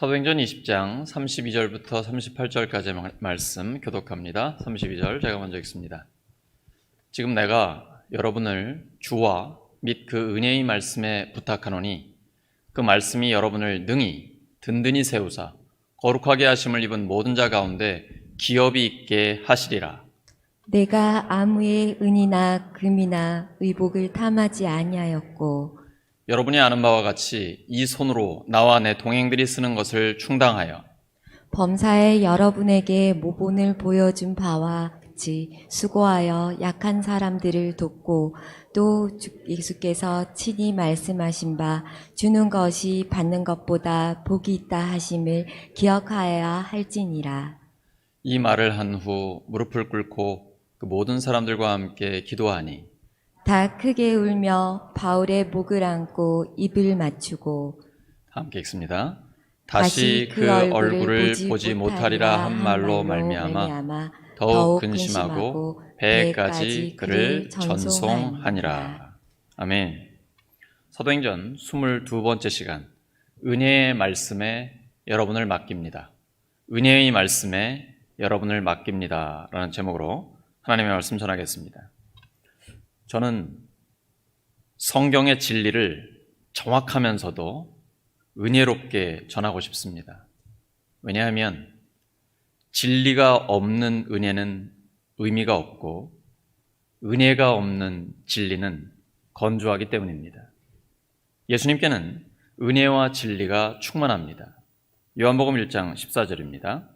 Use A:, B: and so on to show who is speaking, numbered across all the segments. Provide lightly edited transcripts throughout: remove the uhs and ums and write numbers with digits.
A: 사도행전 20장 32절부터 38절까지의 말씀 교독합니다. 32절 제가 먼저 읽습니다. 지금 내가 여러분을 주와 및 그 은혜의 말씀에 부탁하노니 그 말씀이 여러분을 능히 든든히 세우사 거룩하게 하심을 입은 모든 자 가운데 기업이 있게 하시리라.
B: 내가 아무의 은이나 금이나 의복을 탐하지 아니하였고
A: 여러분이 아는 바와 같이 이 손으로 나와 내 동행들이 쓰는 것을 충당하여
B: 범사에 여러분에게 모본을 보여준 바와 같이 수고하여 약한 사람들을 돕고 또 예수께서 친히 말씀하신 바 주는 것이 받는 것보다 복이 있다 하심을 기억하여야 할지니라.
A: 이 말을 한 후 무릎을 꿇고 그 모든 사람들과 함께 기도하니
B: 다 크게 울며 바울의 목을 안고 입을 맞추고
A: 함께 읽습니다. 다시 그 얼굴을 보지 못하리라 한 말로 말미암아 더욱 근심하고 배에까지 그를 전송하니라. 아멘. 사도행전 22번째 시간, 은혜의 말씀에 여러분을 맡깁니다. 은혜의 말씀에 여러분을 맡깁니다 라는 제목으로 하나님의 말씀 전하겠습니다. 저는 성경의 진리를 정확하면서도 은혜롭게 전하고 싶습니다. 왜냐하면 진리가 없는 은혜는 의미가 없고 은혜가 없는 진리는 건조하기 때문입니다. 예수님께는 은혜와 진리가 충만합니다. 요한복음 1장 14절입니다.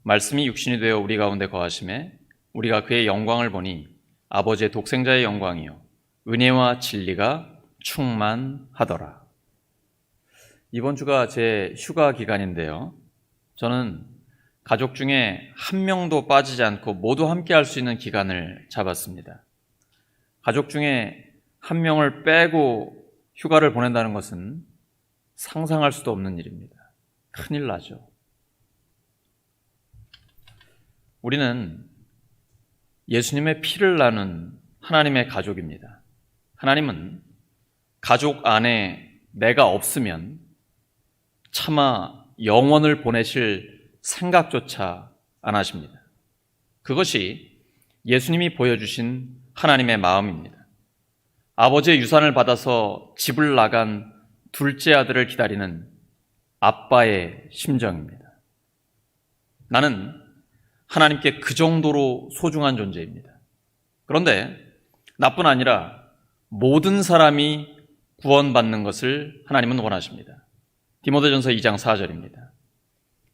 A: 말씀이 육신이 되어 우리 가운데 거하심에 우리가 그의 영광을 보니 아버지의 독생자의 영광이요 은혜와 진리가 충만하더라. 이번 주가 제 휴가 기간인데요. 저는 가족 중에 한 명도 빠지지 않고 모두 함께 할 수 있는 기간을 잡았습니다. 가족 중에 한 명을 빼고 휴가를 보낸다는 것은 상상할 수도 없는 일입니다. 큰일 나죠. 우리는 예수님의 피를 나눈 하나님의 가족입니다. 하나님은 가족 안에 내가 없으면 차마 영원을 보내실 생각조차 안 하십니다. 그것이 예수님이 보여주신 하나님의 마음입니다. 아버지의 유산을 받아서 집을 나간 둘째 아들을 기다리는 아빠의 심정입니다. 나는 하나님께 그 정도로 소중한 존재입니다. 그런데 나뿐 아니라 모든 사람이 구원받는 것을 하나님은 원하십니다. 디모데전서 2장 4절입니다.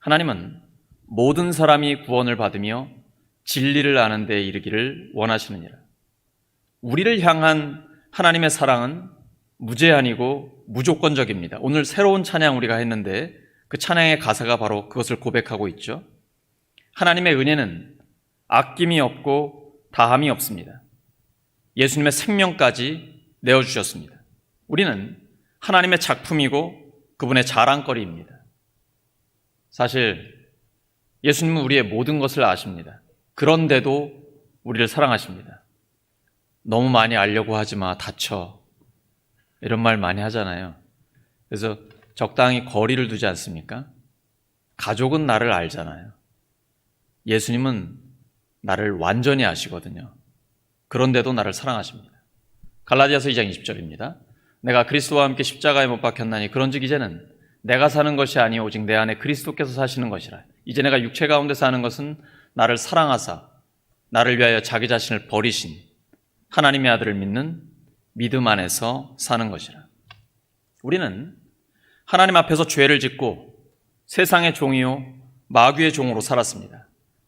A: 하나님은 모든 사람이 구원을 받으며 진리를 아는 데 이르기를 원하시느니라. 우리를 향한 하나님의 사랑은 무제한이고 무조건적입니다. 오늘 새로운 찬양 우리가 했는데 그 찬양의 가사가 바로 그것을 고백하고 있죠. 하나님의 은혜는 아낌이 없고 다함이 없습니다. 예수님의 생명까지 내어주셨습니다. 우리는 하나님의 작품이고 그분의 자랑거리입니다. 사실 예수님은 우리의 모든 것을 아십니다. 그런데도 우리를 사랑하십니다. 너무 많이 알려고 하지 마, 다쳐. 이런 말 많이 하잖아요. 그래서 적당히 거리를 두지 않습니까? 가족은 나를 알잖아요. 예수님은 나를 완전히 아시거든요. 그런데도 나를 사랑하십니다. 갈라디아서 2장 20절입니다. 내가 그리스도와 함께 십자가에 못 박혔나니 그런즉 이제는 내가 사는 것이 아니 오직 내 안에 그리스도께서 사시는 것이라. 이제 내가 육체 가운데 사는 것은 나를 사랑하사 나를 위하여 자기 자신을 버리신 하나님의 아들을 믿는 믿음 안에서 사는 것이라. 우리는 하나님 앞에서 죄를 짓고 세상의 종이요 마귀의 종으로 살았습니다.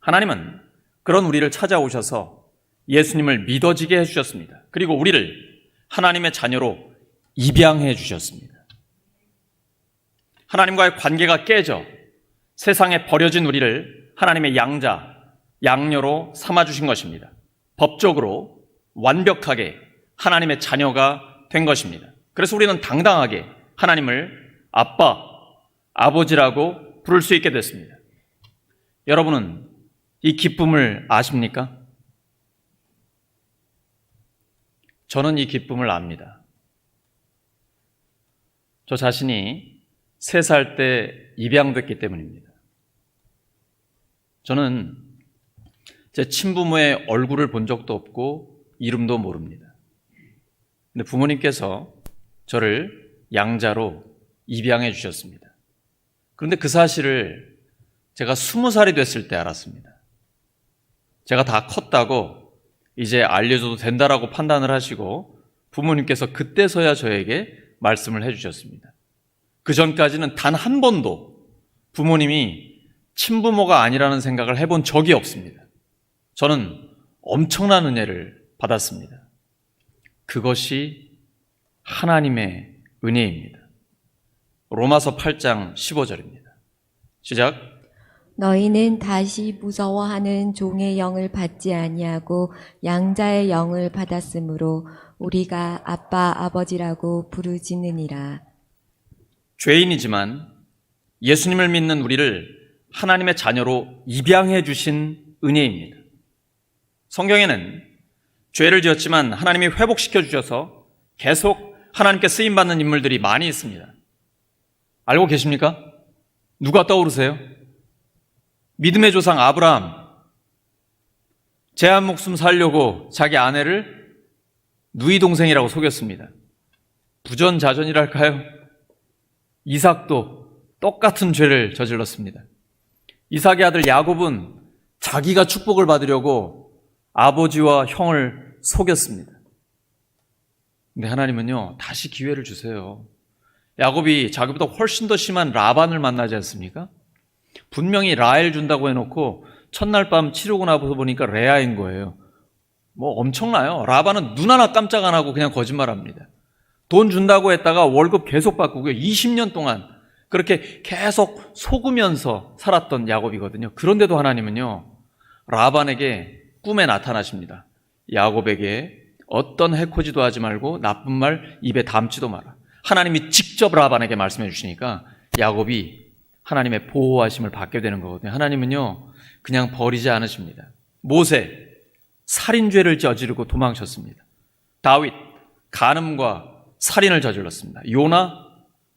A: 하나님은 그런 우리를 찾아오셔서 예수님을 믿어지게 해주셨습니다. 그리고 우리를 하나님의 자녀로 입양해 주셨습니다. 하나님과의 관계가 깨져 세상에 버려진 우리를 하나님의 양자, 양녀로 삼아주신 것입니다. 법적으로 완벽하게 하나님의 자녀가 된 것입니다. 그래서 우리는 당당하게 하나님을 아빠, 아버지라고 부를 수 있게 됐습니다. 여러분은 이 기쁨을 아십니까? 저는 이 기쁨을 압니다. 저 자신이 3살 때 입양됐기 때문입니다. 저는 제 친부모의 얼굴을 본 적도 없고 이름도 모릅니다. 근데 부모님께서 저를 양자로 입양해 주셨습니다. 그런데 그 사실을 제가 20살이 됐을 때 알았습니다. 제가 다 컸다고 이제 알려줘도 된다라고 판단을 하시고 부모님께서 그때서야 저에게 말씀을 해주셨습니다. 그 전까지는 단 한 번도 부모님이 친부모가 아니라는 생각을 해본 적이 없습니다. 저는 엄청난 은혜를 받았습니다. 그것이 하나님의 은혜입니다. 로마서 8장 15절입니다. 시작.
B: 너희는 다시 무서워하는 종의 영을 받지 아니하고 양자의 영을 받았으므로 우리가 아빠 아버지라고 부르짖느니라.
A: 죄인이지만 예수님을 믿는 우리를 하나님의 자녀로 입양해 주신 은혜입니다. 성경에는 죄를 지었지만 하나님이 회복시켜 주셔서 계속 하나님께 쓰임받는 인물들이 많이 있습니다. 알고 계십니까? 누가 떠오르세요? 믿음의 조상 아브라함. 제 한 목숨 살려고 자기 아내를 누이 동생이라고 속였습니다. 부전자전이랄까요? 이삭도 똑같은 죄를 저질렀습니다. 이삭의 아들 야곱은 자기가 축복을 받으려고 아버지와 형을 속였습니다. 근데 하나님은요, 다시 기회를 주세요. 야곱이 자기보다 훨씬 더 심한 라반을 만나지 않습니까? 분명히 라헬 준다고 해놓고 첫날 밤 치르고 나서 보니까 레아인 거예요. 뭐 엄청나요. 라반은 눈 하나 깜짝 안 하고 그냥 거짓말합니다. 돈 준다고 했다가 월급 계속 바꾸고요. 20년 동안 그렇게 계속 속으면서 살았던 야곱이거든요. 그런데도 하나님은요, 라반에게 꿈에 나타나십니다. 야곱에게 어떤 해코지도 하지 말고 나쁜 말 입에 담지도 마라. 하나님이 직접 라반에게 말씀해 주시니까 야곱이 하나님의 보호하심을 받게 되는 거거든요. 하나님은요, 그냥 버리지 않으십니다. 모세, 살인죄를 저지르고 도망쳤습니다. 다윗, 간음과 살인을 저질렀습니다. 요나,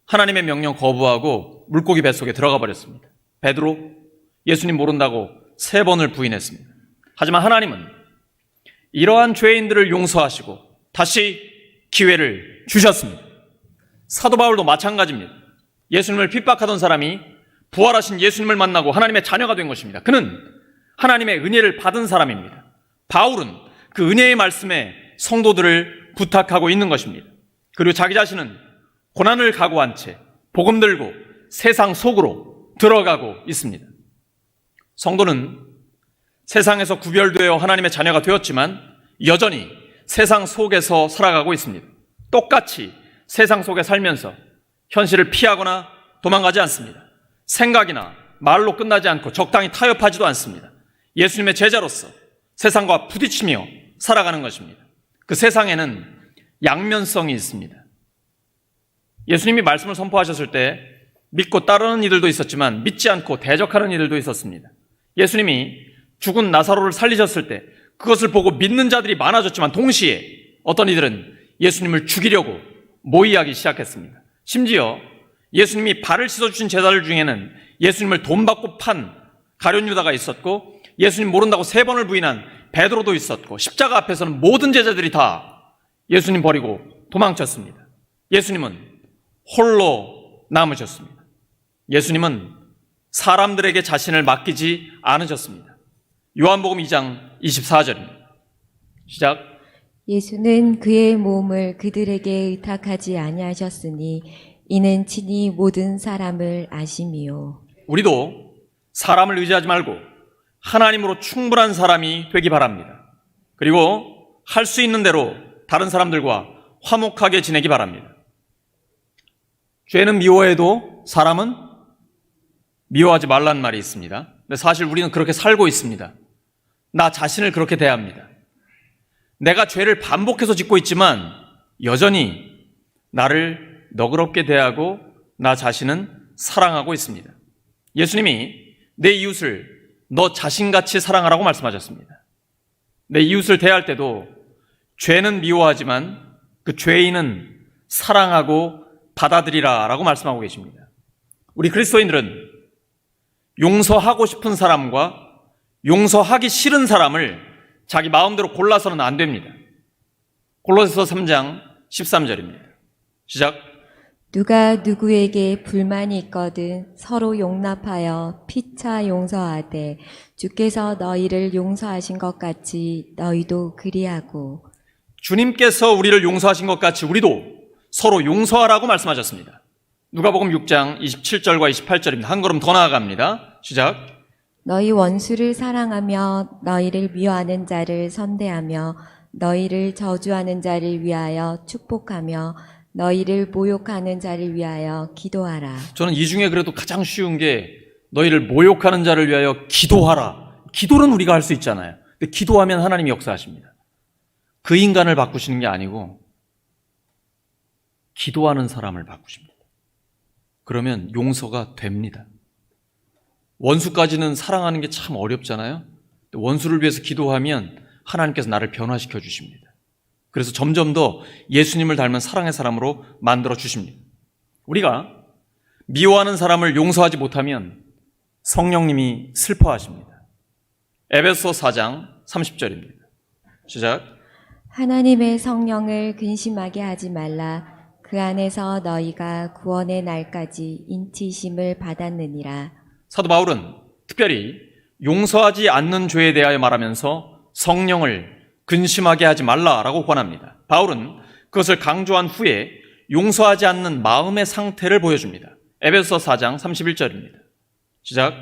A: 하나님의 명령 거부하고 물고기 뱃속에 들어가 버렸습니다. 베드로, 예수님 모른다고 3번을 부인했습니다. 하지만 하나님은 이러한 죄인들을 용서하시고 다시 기회를 주셨습니다. 사도 바울도 마찬가지입니다. 예수님을 핍박하던 사람이 부활하신 예수님을 만나고 하나님의 자녀가 된 것입니다. 그는 하나님의 은혜를 받은 사람입니다. 바울은 그 은혜의 말씀에 성도들을 부탁하고 있는 것입니다. 그리고 자기 자신은 고난을 각오한 채 복음 들고 세상 속으로 들어가고 있습니다. 성도는 세상에서 구별되어 하나님의 자녀가 되었지만 여전히 세상 속에서 살아가고 있습니다. 똑같이 세상 속에 살면서 현실을 피하거나 도망가지 않습니다. 생각이나 말로 끝나지 않고 적당히 타협하지도 않습니다. 예수님의 제자로서 세상과 부딪히며 살아가는 것입니다. 그 세상에는 양면성이 있습니다. 예수님이 말씀을 선포하셨을 때 믿고 따르는 이들도 있었지만 믿지 않고 대적하는 이들도 있었습니다. 예수님이 죽은 나사로를 살리셨을 때 그것을 보고 믿는 자들이 많아졌지만 동시에 어떤 이들은 예수님을 죽이려고 모의하기 시작했습니다. 심지어 예수님이 발을 씻어주신 제자들 중에는 예수님을 돈 받고 판 가룟 유다가 있었고 예수님 모른다고 3번을 부인한 베드로도 있었고 십자가 앞에서는 모든 제자들이 다 예수님 버리고 도망쳤습니다. 예수님은 홀로 남으셨습니다. 예수님은 사람들에게 자신을 맡기지 않으셨습니다. 요한복음 2장 24절입니다. 시작.
B: 예수는 그의 몸을 그들에게 의탁하지 아니하셨으니 이는 친히 모든 사람을 아심이요.
A: 우리도 사람을 의지하지 말고 하나님으로 충분한 사람이 되기 바랍니다. 그리고 할 수 있는 대로 다른 사람들과 화목하게 지내기 바랍니다. 죄는 미워해도 사람은 미워하지 말라는 말이 있습니다. 근데 사실 우리는 그렇게 살고 있습니다. 나 자신을 그렇게 대합니다. 내가 죄를 반복해서 짓고 있지만 여전히 나를 너그럽게 대하고 나 자신은 사랑하고 있습니다. 예수님이 내 이웃을 너 자신같이 사랑하라고 말씀하셨습니다. 내 이웃을 대할 때도 죄는 미워하지만 그 죄인은 사랑하고 받아들이라 라고 말씀하고 계십니다. 우리 그리스도인들은 용서하고 싶은 사람과 용서하기 싫은 사람을 자기 마음대로 골라서는 안 됩니다. 골로새서 3장 13절입니다. 시작.
B: 누가 누구에게 불만이 있거든 서로 용납하여 피차 용서하되 주께서 너희를 용서하신 것 같이 너희도 그리하고.
A: 주님께서 우리를 용서하신 것 같이 우리도 서로 용서하라고 말씀하셨습니다. 누가복음 6장 27절과 28절입니다. 한 걸음 더 나아갑니다. 시작.
B: 너희 원수를 사랑하며 너희를 미워하는 자를 선대하며 너희를 저주하는 자를 위하여 축복하며 너희를 모욕하는 자를 위하여 기도하라.
A: 저는 이 중에 그래도 가장 쉬운 게 너희를 모욕하는 자를 위하여 기도하라. 기도는 우리가 할 수 있잖아요. 근데 기도하면 하나님이 역사하십니다. 그 인간을 바꾸시는 게 아니고 기도하는 사람을 바꾸십니다. 그러면 용서가 됩니다. 원수까지는 사랑하는 게 참 어렵잖아요. 원수를 위해서 기도하면 하나님께서 나를 변화시켜 주십니다. 그래서 점점 더 예수님을 닮은 사랑의 사람으로 만들어 주십니다. 우리가 미워하는 사람을 용서하지 못하면 성령님이 슬퍼하십니다. 에베소 4장 30절입니다. 시작.
B: 하나님의 성령을 근심하게 하지 말라. 그 안에서 너희가 구원의 날까지 인치심을 받았느니라.
A: 사도 바울은 특별히 용서하지 않는 죄에 대하여 말하면서 성령을 근심하게 하지 말라라고 권합니다. 바울은 그것을 강조한 후에 용서하지 않는 마음의 상태를 보여줍니다. 에베소 4장 31절입니다. 시작.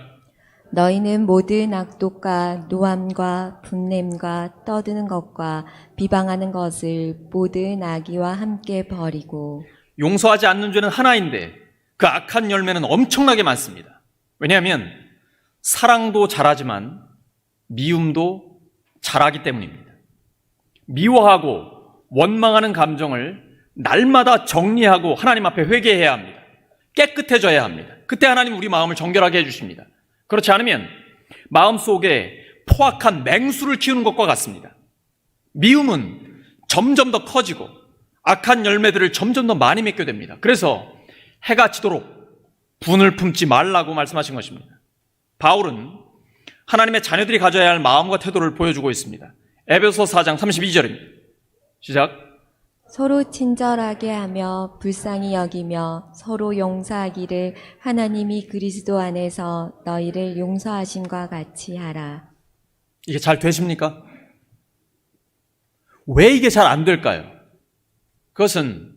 B: 너희는 모든 악독과 노함과 분냄과 떠드는 것과 비방하는 것을 모든 악의와 함께 버리고.
A: 용서하지 않는 죄는 하나인데 그 악한 열매는 엄청나게 많습니다. 왜냐하면 사랑도 잘하지만 미움도 잘하기 때문입니다. 미워하고 원망하는 감정을 날마다 정리하고 하나님 앞에 회개해야 합니다. 깨끗해져야 합니다. 그때 하나님 우리 마음을 정결하게 해주십니다. 그렇지 않으면 마음속에 포악한 맹수를 키우는 것과 같습니다. 미움은 점점 더 커지고 악한 열매들을 점점 더 많이 맺게 됩니다. 그래서 해가 지도록 분을 품지 말라고 말씀하신 것입니다. 바울은 하나님의 자녀들이 가져야 할 마음과 태도를 보여주고 있습니다. 에베소 4장 32절입니다. 시작.
B: 서로 친절하게 하며 불쌍히 여기며 서로 용서하기를 하나님이 그리스도 안에서 너희를 용서하심과 같이 하라.
A: 이게 잘 되십니까? 왜 이게 잘 안 될까요? 그것은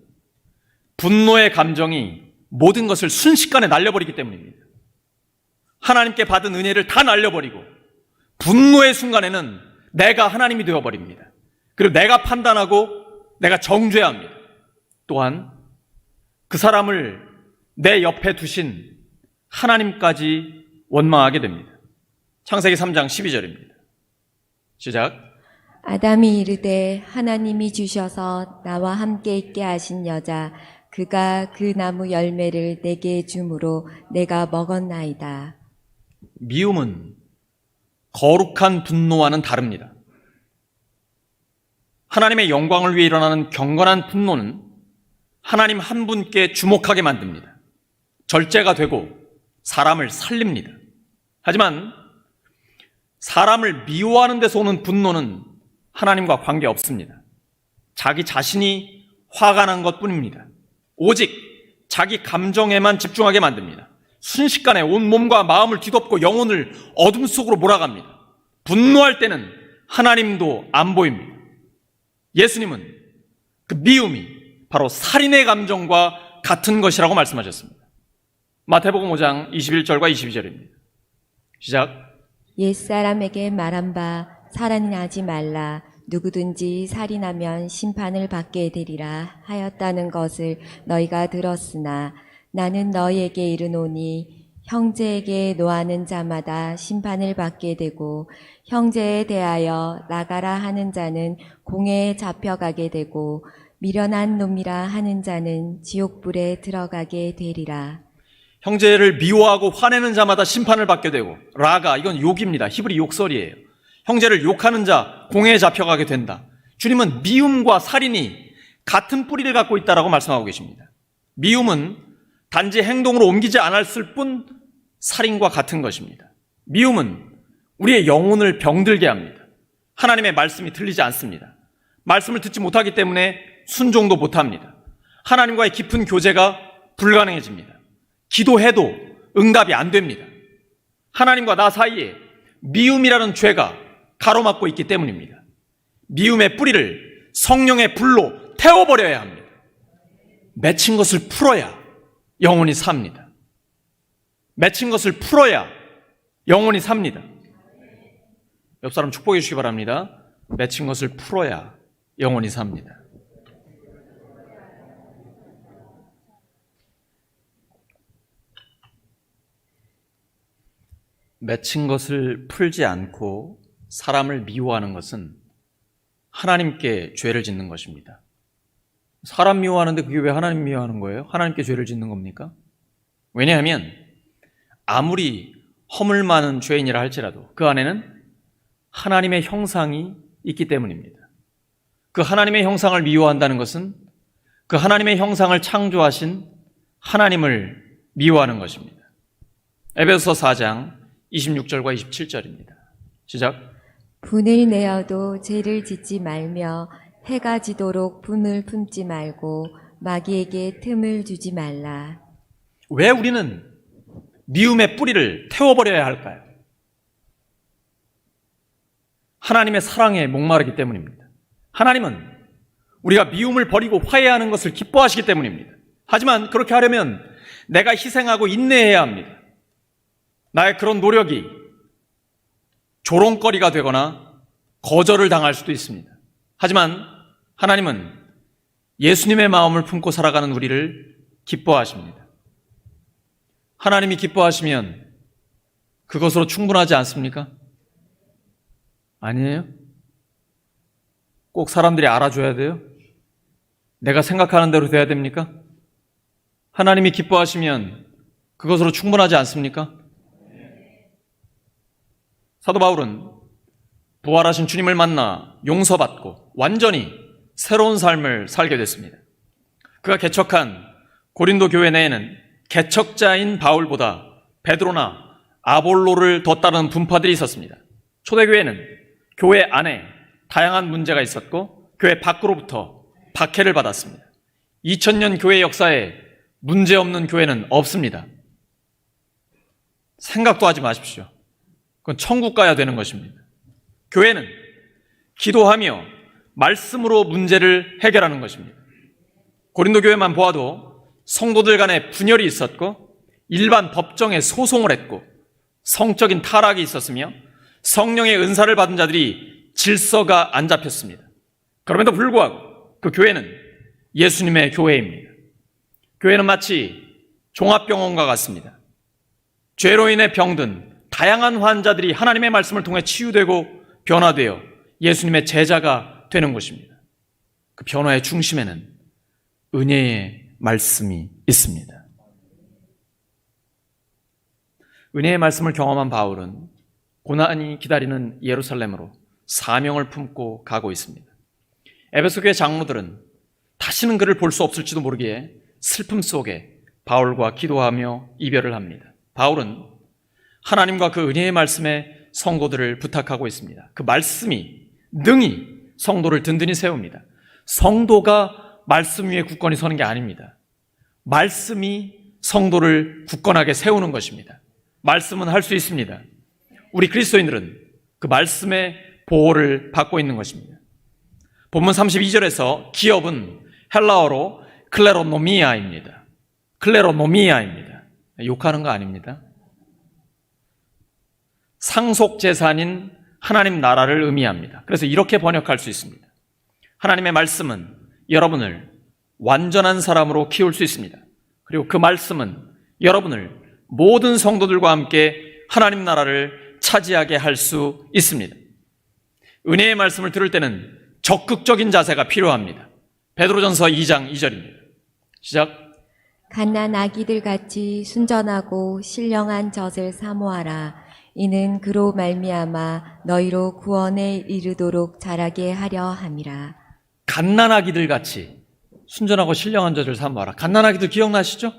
A: 분노의 감정이 모든 것을 순식간에 날려버리기 때문입니다. 하나님께 받은 은혜를 다 날려버리고 분노의 순간에는 내가 하나님이 되어버립니다. 그리고 내가 판단하고 내가 정죄합니다. 또한 그 사람을 내 옆에 두신 하나님까지 원망하게 됩니다. 창세기 3장 12절입니다. 시작.
B: 아담이 이르되 하나님이 주셔서 나와 함께 있게 하신 여자 그가 그 나무 열매를 내게 주므로 내가 먹었나이다.
A: 미움은 거룩한 분노와는 다릅니다. 하나님의 영광을 위해 일어나는 경건한 분노는 하나님 한 분께 주목하게 만듭니다. 절제가 되고 사람을 살립니다. 하지만 사람을 미워하는 데서 오는 분노는 하나님과 관계없습니다. 자기 자신이 화가 난 것뿐입니다. 오직 자기 감정에만 집중하게 만듭니다. 순식간에 온 몸과 마음을 뒤덮고 영혼을 어둠 속으로 몰아갑니다. 분노할 때는 하나님도 안 보입니다. 예수님은 그 미움이 바로 살인의 감정과 같은 것이라고 말씀하셨습니다. 마태복음 5장 21절과 22절입니다. 시작.
B: 옛사람에게 말한 바 살인하지 말라. 누구든지 살인하면 심판을 받게 되리라 하였다는 것을 너희가 들었으나 나는 너희에게 이르노니 형제에게 노하는 자마다 심판을 받게 되고 형제에 대하여 나가라 하는 자는 공회에 잡혀가게 되고 미련한 놈이라 하는 자는 지옥불에 들어가게 되리라.
A: 형제를 미워하고 화내는 자마다 심판을 받게 되고 라가 이건 욕입니다. 히브리 욕설이에요. 형제를 욕하는 자 공회에 잡혀가게 된다. 주님은 미움과 살인이 같은 뿌리를 갖고 있다라고 말씀하고 계십니다. 미움은 단지 행동으로 옮기지 않았을 뿐 살인과 같은 것입니다. 미움은 우리의 영혼을 병들게 합니다. 하나님의 말씀이 들리지 않습니다. 말씀을 듣지 못하기 때문에 순종도 못합니다. 하나님과의 깊은 교제가 불가능해집니다. 기도해도 응답이 안 됩니다. 하나님과 나 사이에 미움이라는 죄가 가로막고 있기 때문입니다. 미움의 뿌리를 성령의 불로 태워버려야 합니다. 맺힌 것을 풀어야 영혼이 삽니다. 맺힌 것을 풀어야 영혼이 삽니다. 옆 사람 축복해 주시기 바랍니다. 맺힌 것을 풀어야 영혼이 삽니다. 맺힌 것을 풀지 않고 사람을 미워하는 것은 하나님께 죄를 짓는 것입니다. 사람 미워하는데 그게 왜 하나님 미워하는 거예요? 하나님께 죄를 짓는 겁니까? 왜냐하면 아무리 허물 많은 죄인이라 할지라도 그 안에는 하나님의 형상이 있기 때문입니다. 그 하나님의 형상을 미워한다는 것은 그 하나님의 형상을 창조하신 하나님을 미워하는 것입니다. 에베소서 4장 26절과 27절입니다. 시작.
B: 분을 내어도 죄를 짓지 말며 해가 지도록 분을 품지 말고 마귀에게 틈을 주지 말라.
A: 왜 우리는 미움의 뿌리를 태워버려야 할까요? 하나님의 사랑에 목마르기 때문입니다. 하나님은 우리가 미움을 버리고 화해하는 것을 기뻐하시기 때문입니다. 하지만 그렇게 하려면 내가 희생하고 인내해야 합니다. 나의 그런 노력이 조롱거리가 되거나 거절을 당할 수도 있습니다. 하지만 하나님은 예수님의 마음을 품고 살아가는 우리를 기뻐하십니다. 하나님이 기뻐하시면 그것으로 충분하지 않습니까? 아니에요? 꼭 사람들이 알아줘야 돼요? 내가 생각하는 대로 돼야 됩니까? 하나님이 기뻐하시면 그것으로 충분하지 않습니까? 사도 바울은 부활하신 주님을 만나 용서받고 완전히 새로운 삶을 살게 됐습니다. 그가 개척한 고린도 교회 내에는 개척자인 바울보다 베드로나 아볼로를 더 따르는 분파들이 있었습니다. 초대교회는 교회 안에 다양한 문제가 있었고 교회 밖으로부터 박해를 받았습니다. 2000년 교회 역사에 문제없는 교회는 없습니다. 생각도 하지 마십시오. 그건 천국 가야 되는 것입니다. 교회는 기도하며 말씀으로 문제를 해결하는 것입니다. 고린도 교회만 보아도 성도들 간에 분열이 있었고 일반 법정에 소송을 했고 성적인 타락이 있었으며 성령의 은사를 받은 자들이 질서가 안 잡혔습니다. 그럼에도 불구하고 그 교회는 예수님의 교회입니다. 교회는 마치 종합병원과 같습니다. 죄로 인해 병든 다양한 환자들이 하나님의 말씀을 통해 치유되고 변화되어 예수님의 제자가 되는 것입니다. 그 변화의 중심에는 은혜의 말씀이 있습니다. 은혜의 말씀을 경험한 바울은 고난이 기다리는 예루살렘으로 사명을 품고 가고 있습니다. 에베소 교회 장로들은 다시는 그를 볼 수 없을지도 모르기에 슬픔 속에 바울과 기도하며 이별을 합니다. 바울은 하나님과 그 은혜의 말씀에 성도들을 부탁하고 있습니다. 그 말씀이 능히 성도를 든든히 세웁니다. 성도가 말씀 위에 굳건히 서는 게 아닙니다. 말씀이 성도를 굳건하게 세우는 것입니다. 말씀은 할 수 있습니다. 우리 그리스도인들은 그 말씀의 보호를 받고 있는 것입니다. 본문 32절에서 기업은 헬라어로 클레로노미아입니다. 클레로노미아입니다. 욕하는 거 아닙니다. 상속재산인 하나님 나라를 의미합니다. 그래서 이렇게 번역할 수 있습니다. 하나님의 말씀은 여러분을 완전한 사람으로 키울 수 있습니다. 그리고 그 말씀은 여러분을 모든 성도들과 함께 하나님 나라를 차지하게 할 수 있습니다. 은혜의 말씀을 들을 때는 적극적인 자세가 필요합니다. 베드로전서 2장 2절입니다. 시작.
B: 갓난 아기들 같이 순전하고 신령한 젖을 사모하라. 이는 그로 말미암아 너희로 구원에 이르도록 자라게 하려 함이라.
A: 갓난아기들 같이 순전하고 신령한 젖을 사모하라. 갓난아기들 기억나시죠?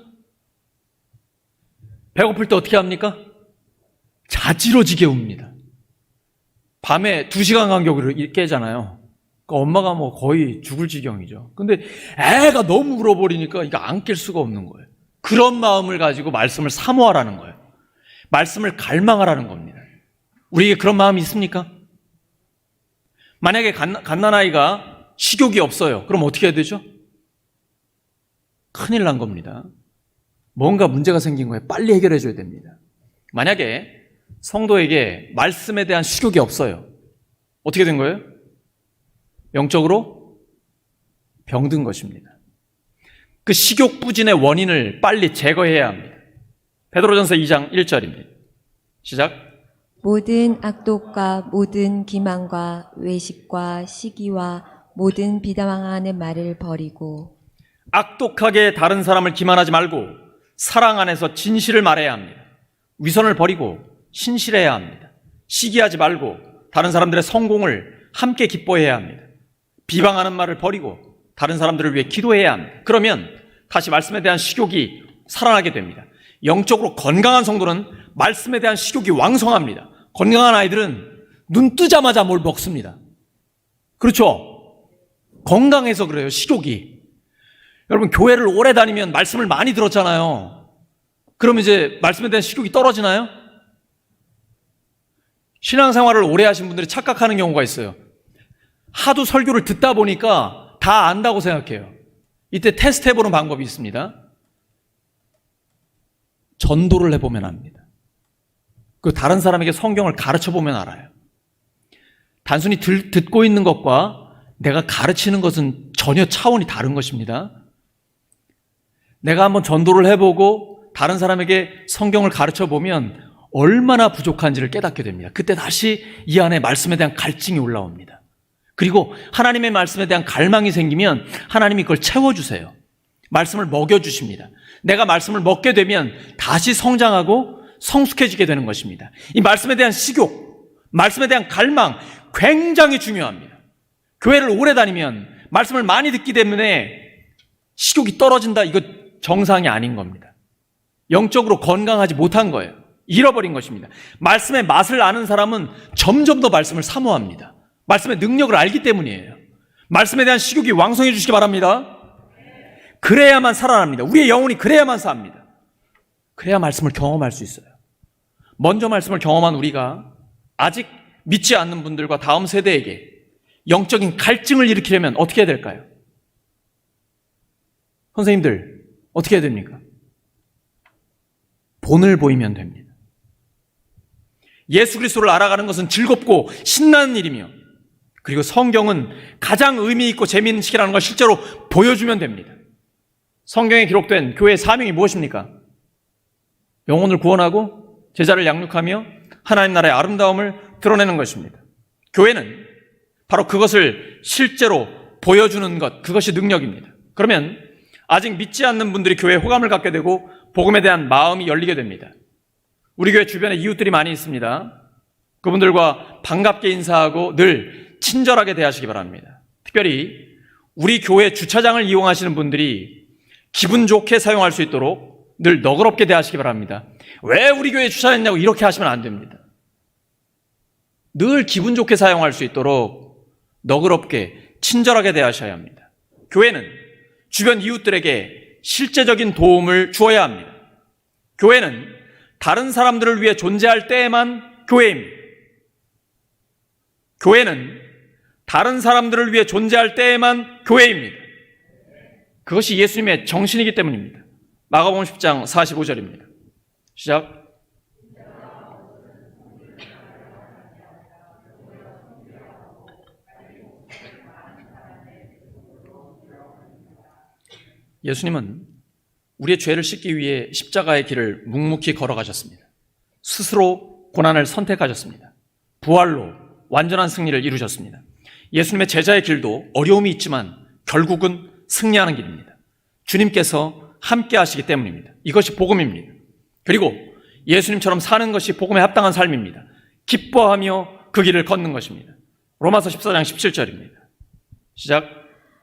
A: 배고플 때 어떻게 합니까? 자지러지게 웁니다. 밤에 2시간 간격으로 깨잖아요. 그러니까 엄마가 뭐 거의 죽을 지경이죠. 근데 애가 너무 울어버리니까 이거 안 깰 수가 없는 거예요. 그런 마음을 가지고 말씀을 사모하라는 거예요. 말씀을 갈망하라는 겁니다. 우리에게 그런 마음이 있습니까? 만약에 갓난아이가 식욕이 없어요. 그럼 어떻게 해야 되죠? 큰일 난 겁니다. 뭔가 문제가 생긴 거예요. 빨리 해결해 줘야 됩니다. 만약에 성도에게 말씀에 대한 식욕이 없어요. 어떻게 된 거예요? 영적으로 병든 것입니다. 그 식욕 부진의 원인을 빨리 제거해야 합니다. 베드로전서 2장 1절입니다. 시작.
B: 모든 악독과 모든 기만과 외식과 시기와 모든 비방하는 말을 버리고
A: 악독하게 다른 사람을 기만하지 말고 사랑 안에서 진실을 말해야 합니다. 위선을 버리고 신실해야 합니다. 시기하지 말고 다른 사람들의 성공을 함께 기뻐해야 합니다. 비방하는 말을 버리고 다른 사람들을 위해 기도해야 합니다. 그러면 다시 말씀에 대한 식욕이 살아나게 됩니다. 영적으로 건강한 성도는 말씀에 대한 식욕이 왕성합니다. 건강한 아이들은 눈 뜨자마자 뭘 먹습니다. 그렇죠? 건강해서 그래요, 식욕이. 여러분, 교회를 오래 다니면 말씀을 많이 들었잖아요. 그러면 이제 말씀에 대한 식욕이 떨어지나요? 신앙생활을 오래 하신 분들이 착각하는 경우가 있어요. 하도 설교를 듣다 보니까 다 안다고 생각해요. 이때 테스트 해보는 방법이 있습니다. 전도를 해보면 압니다. 그 다른 사람에게 성경을 가르쳐보면 알아요. 단순히 듣고 있는 것과 내가 가르치는 것은 전혀 차원이 다른 것입니다. 내가 한번 전도를 해보고 다른 사람에게 성경을 가르쳐보면 얼마나 부족한지를 깨닫게 됩니다. 그때 다시 이 안에 말씀에 대한 갈증이 올라옵니다. 그리고 하나님의 말씀에 대한 갈망이 생기면 하나님이 그걸 채워주세요. 말씀을 먹여주십니다. 내가 말씀을 먹게 되면 다시 성장하고 성숙해지게 되는 것입니다. 이 말씀에 대한 식욕, 말씀에 대한 갈망 굉장히 중요합니다. 교회를 오래 다니면 말씀을 많이 듣기 때문에 식욕이 떨어진다, 이거 정상이 아닌 겁니다. 영적으로 건강하지 못한 거예요. 잃어버린 것입니다. 말씀의 맛을 아는 사람은 점점 더 말씀을 사모합니다. 말씀의 능력을 알기 때문이에요. 말씀에 대한 식욕이 왕성해 주시기 바랍니다. 그래야만 살아납니다. 우리의 영혼이 그래야만 삽니다. 그래야 말씀을 경험할 수 있어요. 먼저 말씀을 경험한 우리가 아직 믿지 않는 분들과 다음 세대에게 영적인 갈증을 일으키려면 어떻게 해야 될까요? 선생님들, 어떻게 해야 됩니까? 본을 보이면 됩니다. 예수 그리스도를 알아가는 것은 즐겁고 신나는 일이며, 그리고 성경은 가장 의미 있고 재미있는 시기라는 걸 실제로 보여주면 됩니다. 성경에 기록된 교회의 사명이 무엇입니까? 영혼을 구원하고 제자를 양육하며 하나님 나라의 아름다움을 드러내는 것입니다. 교회는 바로 그것을 실제로 보여주는 것, 그것이 능력입니다. 그러면 아직 믿지 않는 분들이 교회에 호감을 갖게 되고 복음에 대한 마음이 열리게 됩니다. 우리 교회 주변에 이웃들이 많이 있습니다. 그분들과 반갑게 인사하고 늘 친절하게 대하시기 바랍니다. 특별히 우리 교회 주차장을 이용하시는 분들이 기분 좋게 사용할 수 있도록 늘 너그럽게 대하시기 바랍니다. 왜 우리 교회에 주차했냐고 이렇게 하시면 안 됩니다. 늘 기분 좋게 사용할 수 있도록 너그럽게 친절하게 대하셔야 합니다. 교회는 주변 이웃들에게 실제적인 도움을 주어야 합니다. 교회는 다른 사람들을 위해 존재할 때에만 교회입니다. 교회는 다른 사람들을 위해 존재할 때에만 교회입니다. 그것이 예수님의 정신이기 때문입니다. 마가복음 10장 45절입니다. 시작. 예수님은 우리의 죄를 씻기 위해 십자가의 길을 묵묵히 걸어가셨습니다. 스스로 고난을 선택하셨습니다. 부활로 완전한 승리를 이루셨습니다. 예수님의 제자의 길도 어려움이 있지만 결국은 승리하는 길입니다. 주님께서 함께 하시기 때문입니다. 이것이 복음입니다. 그리고 예수님처럼 사는 것이 복음에 합당한 삶입니다. 기뻐하며 그 길을 걷는 것입니다. 로마서 14장 17절입니다. 시작.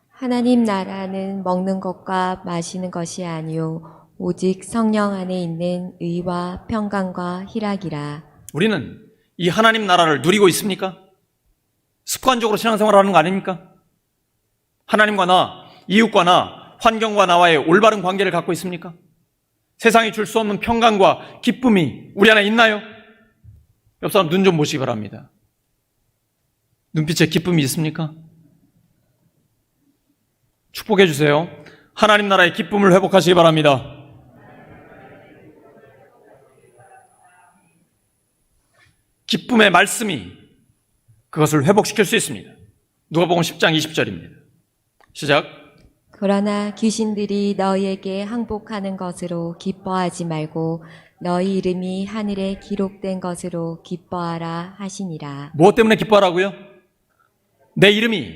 B: 하나님 나라는 먹는 것과 마시는 것이 아니요 오직 성령 안에 있는 의와 평강과 희락이라.
A: 우리는 이 하나님 나라를 누리고 있습니까? 습관적으로 신앙생활을 하는 거 아닙니까? 하나님과 나, 이웃과 나, 환경과 나와의 올바른 관계를 갖고 있습니까? 세상이 줄 수 없는 평강과 기쁨이 우리 안에 있나요? 옆 사람 눈 좀 보시기 바랍니다. 눈빛에 기쁨이 있습니까? 축복해 주세요. 하나님 나라의 기쁨을 회복하시기 바랍니다. 기쁨의 말씀이 그것을 회복시킬 수 있습니다. 누가복음 10장 20절입니다. 시작.
B: 그러나 귀신들이 너희에게 항복하는 것으로 기뻐하지 말고 너희 이름이 하늘에 기록된 것으로 기뻐하라 하시니라.
A: 무엇 때문에 기뻐하라고요? 내 이름이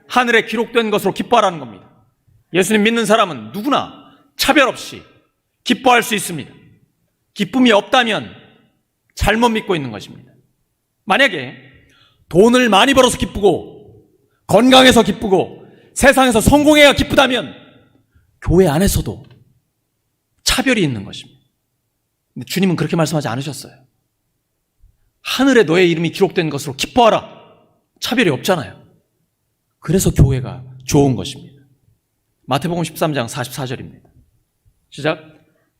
A: 하늘에 기록된 것으로 기뻐하라는 겁니다. 예수님 믿는 사람은 누구나 차별 없이 기뻐할 수 있습니다. 기쁨이 없다면 잘못 믿고 있는 것입니다. 만약에 돈을 많이 벌어서 기쁘고 건강해서 기쁘고 세상에서 성공해야 기쁘다면 교회 안에서도 차별이 있는 것입니다. 근데 주님은 그렇게 말씀하지 않으셨어요. 하늘에 너의 이름이 기록된 것으로 기뻐하라. 차별이 없잖아요. 그래서 교회가 좋은 것입니다. 마태복음 13장 44절입니다. 시작.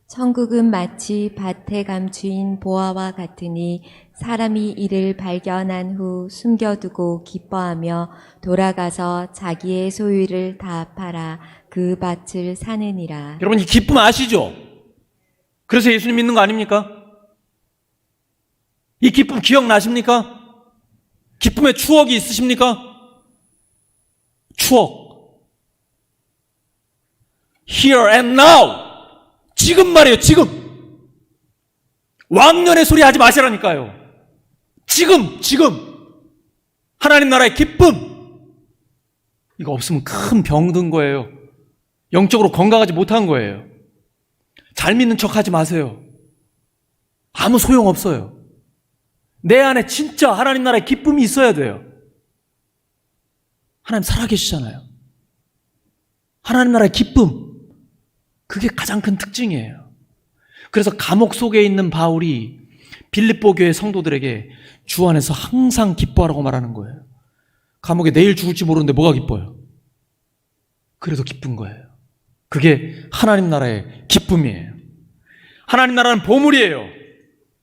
B: 천국은 마치 밭에 감추인 보화와 같으니 사람이 이를 발견한 후 숨겨두고 기뻐하며 돌아가서 자기의 소유를 다 팔아 그 밭을 사느니라.
A: 여러분 이 기쁨 아시죠? 그래서 예수님 믿는 거 아닙니까? 이 기쁨 기억나십니까? 기쁨의 추억이 있으십니까? 추억. Here and now. 지금 말이에요, 지금. 왕년의 소리 하지 마시라니까요. 지금. 하나님 나라의 기쁨. 이거 없으면 큰 병든 거예요. 영적으로 건강하지 못한 거예요. 잘 믿는 척 하지 마세요. 아무 소용없어요. 내 안에 진짜 하나님 나라의 기쁨이 있어야 돼요. 하나님 살아계시잖아요. 하나님 나라의 기쁨. 그게 가장 큰 특징이에요. 그래서 감옥 속에 있는 바울이 빌립보 교회 성도들에게 주 안에서 항상 기뻐하라고 말하는 거예요. 감옥에 내일 죽을지 모르는데 뭐가 기뻐요? 그래도 기쁜 거예요. 그게 하나님 나라의 기쁨이에요. 하나님 나라는 보물이에요.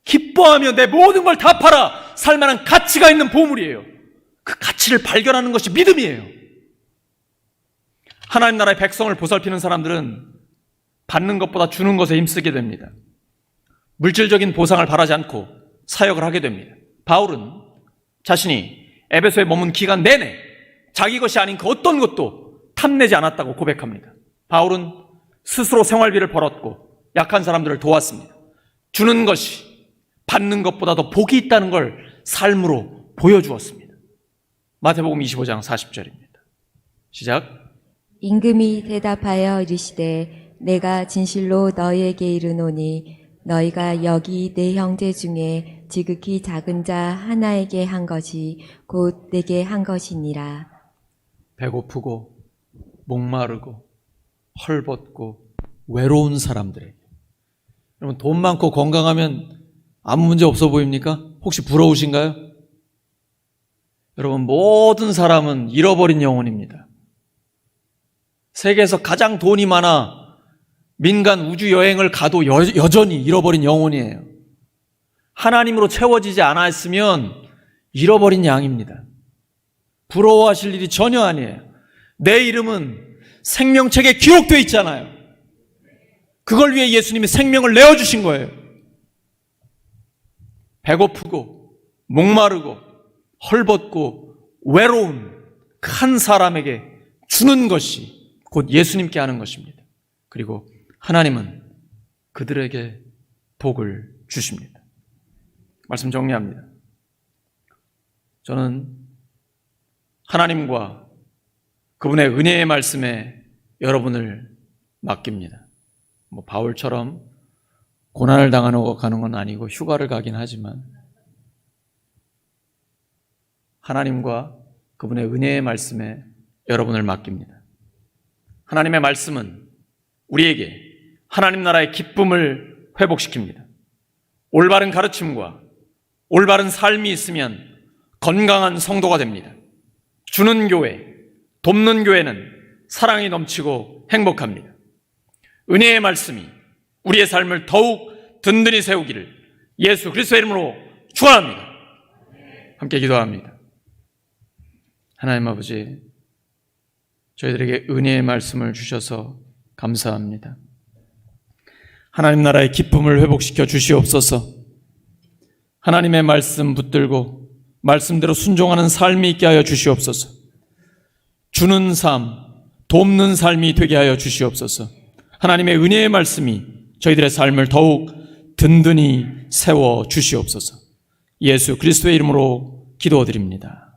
A: 기뻐하며 내 모든 걸 다 팔아 살만한 가치가 있는 보물이에요. 그 가치를 발견하는 것이 믿음이에요. 하나님 나라의 백성을 보살피는 사람들은 받는 것보다 주는 것에 힘쓰게 됩니다. 물질적인 보상을 바라지 않고 사역을 하게 됩니다. 바울은 자신이 에베소에 머문 기간 내내 자기 것이 아닌 그 어떤 것도 탐내지 않았다고 고백합니다. 바울은 스스로 생활비를 벌었고 약한 사람들을 도왔습니다. 주는 것이 받는 것보다 더 복이 있다는 걸 삶으로 보여주었습니다. 마태복음 25장 40절입니다. 시작.
B: 임금이 대답하여 이르시되 내가 진실로 너희에게 이르노니 너희가 여기 내 형제 중에 지극히 작은 자 하나에게 한 것이 곧 내게 한 것이니라.
A: 배고프고 목마르고 헐벗고 외로운 사람들에게. 여러분 돈 많고 건강하면 아무 문제 없어 보입니까? 혹시 부러우신가요? 여러분 모든 사람은 잃어버린 영혼입니다. 세계에서 가장 돈이 많아 민간 우주 여행을 가도 여전히 잃어버린 영혼이에요. 하나님으로 채워지지 않았으면 잃어버린 양입니다. 부러워하실 일이 전혀 아니에요. 내 이름은 생명책에 기록되어 있잖아요. 그걸 위해 예수님이 생명을 내어주신 거예요. 배고프고 목마르고 헐벗고 외로운 한 사람에게 주는 것이 곧 예수님께 하는 것입니다. 그리고 하나님은 그들에게 복을 주십니다. 말씀 정리합니다. 저는 하나님과 그분의 은혜의 말씀에 여러분을 맡깁니다. 바울처럼 고난을 당하고 가는 건 아니고 휴가를 가긴 하지만 하나님과 그분의 은혜의 말씀에 여러분을 맡깁니다. 하나님의 말씀은 우리에게 하나님 나라의 기쁨을 회복시킵니다. 올바른 가르침과 올바른 삶이 있으면 건강한 성도가 됩니다. 주는 교회, 돕는 교회는 사랑이 넘치고 행복합니다. 은혜의 말씀이 우리의 삶을 더욱 든든히 세우기를 예수 그리스도의 이름으로 축원합니다. 함께 기도합니다. 하나님 아버지, 저희들에게 은혜의 말씀을 주셔서 감사합니다. 하나님 나라의 기쁨을 회복시켜 주시옵소서. 하나님의 말씀 붙들고 말씀대로 순종하는 삶이 있게 하여 주시옵소서. 주는 삶, 돕는 삶이 되게 하여 주시옵소서. 하나님의 은혜의 말씀이 저희들의 삶을 더욱 든든히 세워 주시옵소서. 예수 그리스도의 이름으로 기도드립니다.